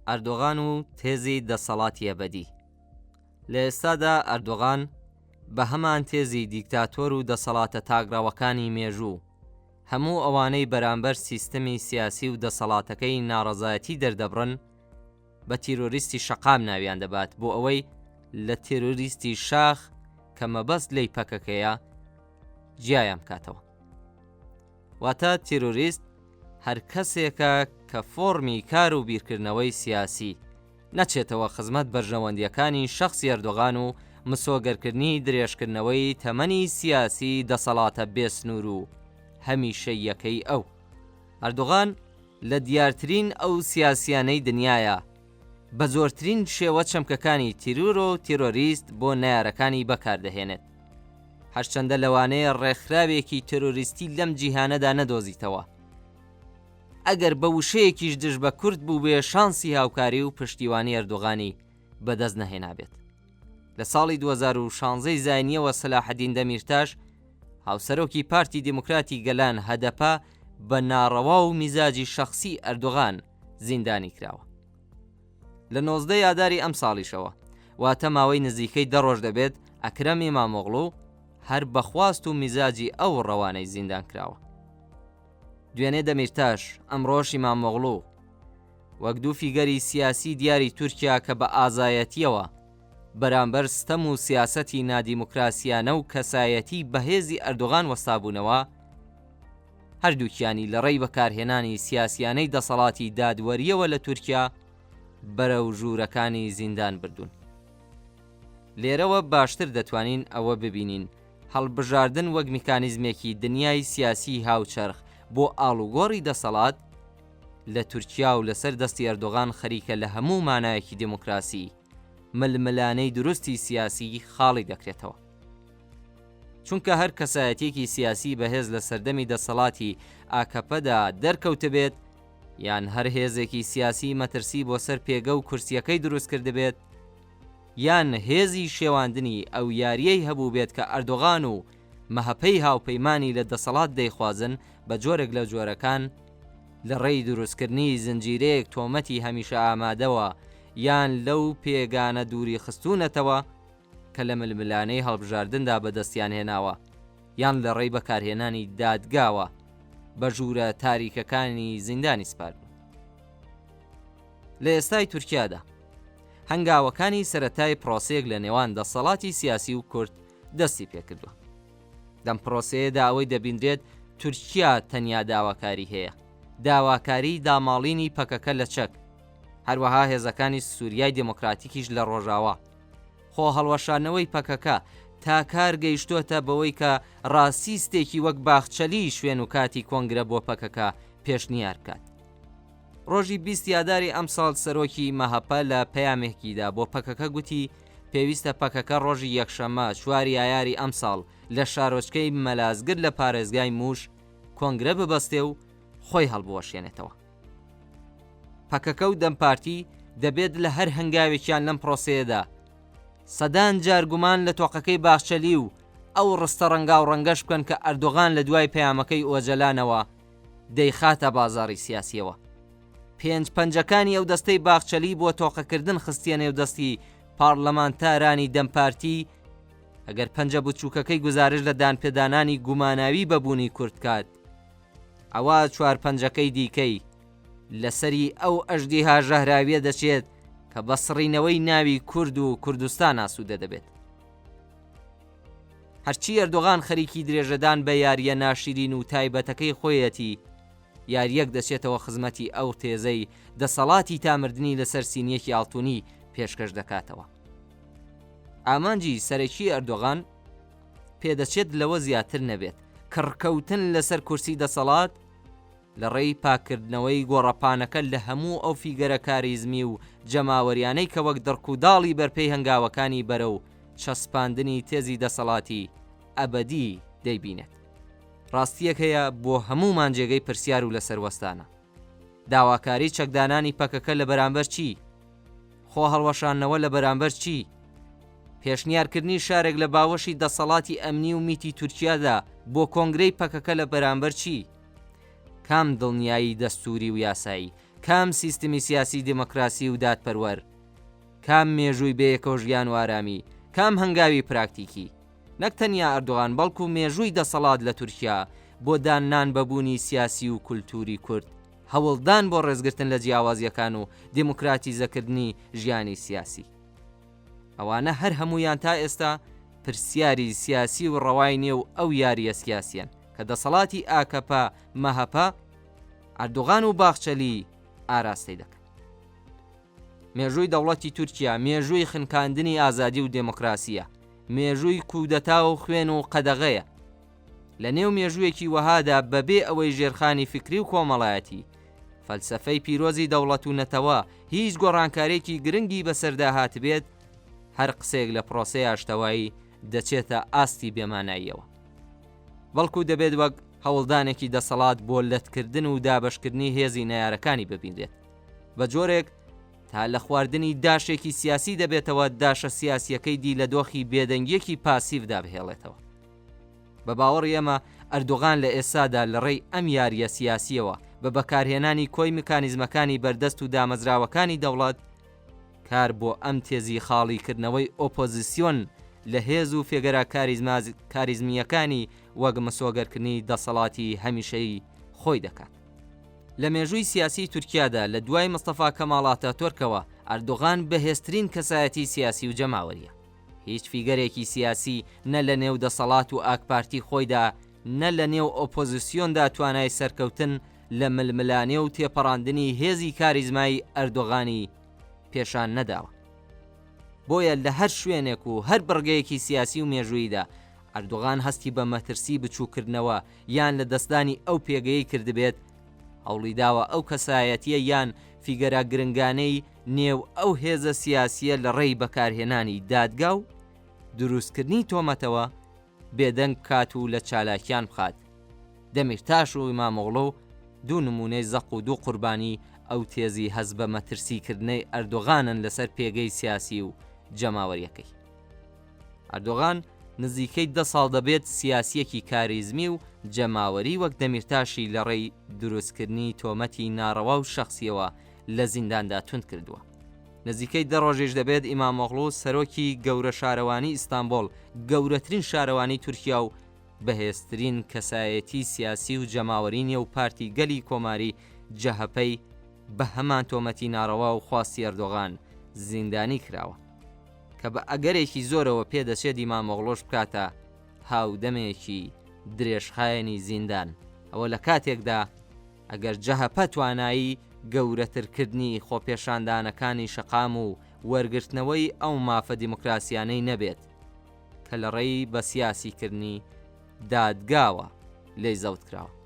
ئەردۆغان و تێزی دەسەڵاتی ئەبەدی. لە ئێستادا ئەردۆغان بە هەمان تێزی دیکتاتۆر و دەسەڵاتە تاگراوەکانی مێژوو هەموو ئەوانەی بەرامبەر سیستەمی سیاسی و دەسەڵاتەکەی ناڕەزایەتی دەردەبڕن بە تیرۆریستی شەقام ناویان دەبات بۆ ئەوەی لە تیرۆریستی شاخ کە مەبەست لەی پەکەکەیە جیایان بکاتەوە. واتە تیرۆریست هەر کەسێکە کە فۆرمی کار و بیرکردنەوەی سیاسی نەچێتەوە خزمەت بەرژەوەندیەکانی شەخصی ئەردۆغان و مسۆگەرکردنی درێژکردنەوەی تەمەنی سیاسی دەسەڵاتە بێسنوور و هەمیشە یەکەی ئەو. ئەردۆغان لە دیارترین ئەو سیاسیانەی دنیاە بە زۆرترین شێوە چەمکەکانی تیرۆر و تیرۆریست بۆ نایارەکانی بەکاردەهێنێت. هەرچەندە لەوانەیە ڕێکخراوێکی تیرۆریستی لەم جیهانەدا نەدۆزیتەوە. ئەگەر بە وشەیەکیش دژ بە کورد بوو بێ شانسی هاوکاری و پشتیوانی ئەردۆغانی بەدەست نەهێنابێت. لە ساڵی 2016 زاینیەوە سەلاحەدین دەمیرتاش هاوسەرۆکی پارتی دیموکراتی گەلان هەدەپا بە ناڕەوا و میزاجی شەخسی ئەردۆغان زیندانی کراوە. لە 19 ئاداری ئەم ساڵیشەوە واتە ماوەی نزیکەی 10 ڕۆژ دەبێت ئەکرەم ئیمامۆغڵو هەر بەخواست و میزاجی ئەو ڕەوانەی زیندان کراوە. دوێنێ دەمیرتاش ئەمڕۆژ ئیمامۆغڵو وەک دوو فیگەری سیاسی دیاری تورکیا کە بە ئازایەتیەوە بەرامبەر ستەم و سیاسەتی نادیموکراسیانە و کەسایەتی بەهێزی ئەردۆغان وەستابوونەوە هەردووکیانی لە ڕێی بەکارهێنانی سیاسیانەی دەسەڵاتی دادوەریەوە لە تورکیا بەرەو ژوورەکانی زیندان بردوون. لێرەوە باشتر دەتوانین ئەوە ببینین هەڵبژاردن وەک میکانیزمێکی دنیای سیاسی هاوچەرخ بۆ ئاڵوگۆڕی دەسەڵات لە تورکیا و لەسەر دەستی ئەردۆغان خەریکە لە هەموو مانایەکی دموکراسی ململانەی دروستی سیاسی خاڵی دەکرێتەوە. چونکە هەر کەسایەتێکی سیاسی بەهێز لە سەردەمی دەسەڵاتی ئاکەپەدا دەرکەوتە بێت یان هەر هێزێکی سیاسی مەترسی بۆ سەر پێگە و کورسیەکەی دروست کرد بێت یان هێزی شێواندنی ئەو یاریەی هەبوو بێت کە ئەردۆغان و مەهەپەی هاوپەیمانی لە دەسەڵات دەیخوازن بە جۆرێک لە جۆرەکان لە ڕێی دروستکردنی زنجیرەیەک تۆمەتی هەمیشە ئامادەوە یان لەو پێگانە دووری خستوونەتەوە کە لە ململانەی هەڵبژاردندا بەدەستیان هێناوە یان لە ڕێی بەکارهێنانی دادگاوە بە ژوورە تاریکەکانی زیندانی سپاردن. لە ئێستای تورکیادا هەنگاوەکانی سەرەتای پرۆسەیەک لە نێوان دەسەڵاتی سیاسی و کورد دەستی پێکردووە. لەم پرۆسەیەدا ئەوەی دەبیندرێت تورکیا تەنیا داواکاری هەیە، داواکاری داماڵینی پەکەکە لە چەک، هەروەها هێزەکانی سووریای دموکراتیکیش لە ڕۆژاوا. خۆ هەڵوەشانەوەی پەکەکە تا کار گەیشتۆتە بەوەی کە ڕاسیستێکی وەک باخچەلی شوێن و کاتی کۆنگرە بۆ پەکەکە پێشنیار بکات. ڕۆژی 20 ئاداری ئەم ساڵ سەرۆکی مەهەپە لە پەیامێکیدا بۆ پەکەکە گوتی پێویستە پەکەکە ڕۆژی یەکشەمە 4 ئایاری ئەم ساڵ لە شارۆچکەی مەلازگر لە پارێزگای موش کۆنگرە ببەستێ و خۆی هەڵبوەشێنێتەوە. پەکەکە و دەمپارتی دەبێت لە هەر هەنگاوێکیان لەم پرۆسەیەدا سەدان جارگومان لە تۆقەکەی باخچەلی و ئەو ڕستە ڕەنگا و ڕەنگەش بکەن کە ئەردۆغان لە دوای پەیامەکەی ئۆجەلانەوە دەیخاتە بازاڕی سیاسیەوە. پێنج پەنجەکانی ئەو دەستەی باخچەلی بۆ تۆقەکردن خستیانێ و دەستی پارلەمانتارانی دەمپارتی ئەگەر پەنجە بچووکەکەی گزارش لە دانپێدانانی گوماناوی بەبوونی کورد کات ئەوە 4 پەنجەکەی دیکەی لەسەری ئەو ئەژدیها ژەهراویە دەچێت کە بە سڕینەوەی ناوی کورد و کوردستان ئاسوودە دەبێت. هەرچی ئەردۆغان خەریکی درێژەدان بە یاریە ناشرین و تایبەتەکەی خۆیەتی یاریەک دەچێتەوە خزمەتی ئەو تێزەی دەسەڵاتی تامردنی لەسەر سینیەکی ئاڵتوونی پێشکەش دەکاتەوە. ئامانجی سەرەکی ئەردۆغان پێدەچێت لەوە زیاتر نەبێت کڕکەوتن لەسەر کورسی دەسەڵات لە ڕێی پاکردنەوەی گۆڕەپانەکە لە هەموو ئەو فیگەرە کاریزمی و جەماوەریانەی کە وەک دڕکوداڵی بەرپەی هەنگاوەکانی بەرە و چەسپاندنی تێزی دەسەڵاتی ئەبەدی دەیبینێت. ڕاستیەک هەیە بۆ هەمومان جێگەی پرسیار و لەسەر وەستانە. داواکاری چەکدانانی پەکەکە لە بەرامبەر چی؟ خۆ هەڵوەشانەوە لە بەرامبەر چی؟ پێشنیارکردنی شارێک لە باوەشی دەسەڵاتی ئەمنی و میتی تورکیادا بۆ کۆنگرەی پەکەکە لە بەرامبەر چی؟ کام دڵنیایی دەستوری و یاسایی، کام سیستمی سیاسی دموکراسی و دادپەروەر، کام مێژووی بەیەکەوە ژیان و ئارامی، کام هەنگاوی پراکتیکی، نەک تەنیا ئەردۆغان بەڵکو مێژووی دەسەڵات لە تورکیا بۆ دانان بەبوونی سیاسی و کولتوری کورد، هەوڵدان بۆ ڕێزگرتن لە جیاوازیەکان و دموکراتیزەکردنی ژیانی سیاسی. ئەوانە هەر هەمویان تا ئێستا پرسیاری سیاسی و ڕەوای نێو ئەو یاریە سیاسیان کە دەسەڵاتی ئاکەپا مەهەپا ئەردۆغان و باخچەلی ئاراستەی دەکەن. مێژووی دەوڵەتی تورکیا مێژووی خنکاندنی ئازادی و دموکراسیە، مێژووی کودەتا و خوێن و قەدەغەیە. لە نێو مێژوویەکی وەهادا بەبێ ئەوەی ژێرخانی فکری و کۆمەڵایەتی فەلسەفەی پیرۆزی دەوڵەت و نەتەوە هیچ گۆڕانکارێکی گرنگی بەسەردا هات بێت، هەر قسێک لە پرۆسەی ئاشتەوایی دەچێتە ئاستی بێماناییەوە، بەڵکو دەبێت وەک هەوڵدانێکی دەسەڵات بۆ لەتکردن و دابەشکردنی هێزی نەیارەکانی ببینرێت، بە جۆرێک تا لە خواردنی داشێکی سیاسی دەبێتەوە داشە سیاسیەکەی دی لە دۆخی بێدەنگیەکی پاسیڤدا بهێڵێتەوە. بە باوەڕی ئێمە ئەردۆغان لە ئێستادا لە ڕێی ئەم یاریە سیاسیەوە بە بەکارهێنانی کۆی میکانیزمەکانی بەردەست و دامەزراوەکانی دەوڵەت کار بۆ ئەم تێزی خاڵیکردنەوەی ئۆپۆزیسیۆن لە هێز و فێگەرە کاریزمیەکانی وەک مسۆگەرکردنی دەسەڵاتی هەمیشەی خۆی دەکات. لە مێژووی سیاسی تورکیادا لە دوای مستەفا کەماڵ ئاتاتۆرکەوە ئەردۆغان بەهێزترین کەسایەتی سیاسی و جەماوەریە. هیچ فیگەرێکی سیاسی نە لە نێو دەسەڵات و ئاکپارتی خۆیدا نە لە نێو ئۆپۆزیسیۆندا توانای سەرکەوتن لە ململانێ و تێپەڕاندنی هێزی کاریزمایی ئەردۆغانی پێشان نەداوە. بۆیە لە هەر شوێنێک و هەر بڕگەیەکی سیاسی و مێژوویدا ئەردۆغان هەستی بە مەترسی بچووکردنەوە یان لە دەستانی ئەو پێگەی کردبێت هەوڵی داوە ئەو کەسایەتیە یان فیگەرە گرنگانەی نێو ئەو هێزە سیاسیە لە ڕێی بەکارهێنانی دادگا و دروستکردنی تۆمەتەوە بێدەنگ کات و لە چالاکیان بخات. دەمیرتاش و ئیمامۆغڵۆ دوو نمونەی زەق و دوو قوربانی ئەو تێزی هەز بە مەترسیکردنەی ئەردۆغانن لەسەر پێگەی سیاسی و جەماوەریەکەی. ئەردۆغان نزیکەی 10 ساڵ دەبێت سیاسیەکی کاریزمی و جەماوەری وەک دەمیرتاشی لە ڕێی دروستکردنی تۆمەتی ناڕەوا و شەخصیەوە لە زینداندا تند کردووە. نزیکەی 10 ڕۆژێش دەبێت ئیمامۆغڵۆ سەرۆکی گەورە شارەوانی ئیستانبول، گەورەترین شارەوانی تورکیا و بەهێزترین کەسایەتی سیاسی و جەماوەرینیە و پارتی گەلی کۆماری جەهەپەی بە هەمان تۆمەتی ناڕەوا و خواستی ئەردۆغان زیندانی کراوە کە بە ئەگەرێکی زۆرەوە پێدەچێت ئیمامۆغڵۆش بکاتە هاودەمێکی درێژخایەنی زیندان. ئەوە لە کاتێکدا ئەگەر جەهەپە توانایی گەورەترکردنی خۆپێشاندانەکانی شەقام و وەرگرتنەوەی ئەو مافە دیموکراسیانەی نەبێت کە لە ڕێی بە سیاسیکردنی دادگاوە لێی زەوت کراوە.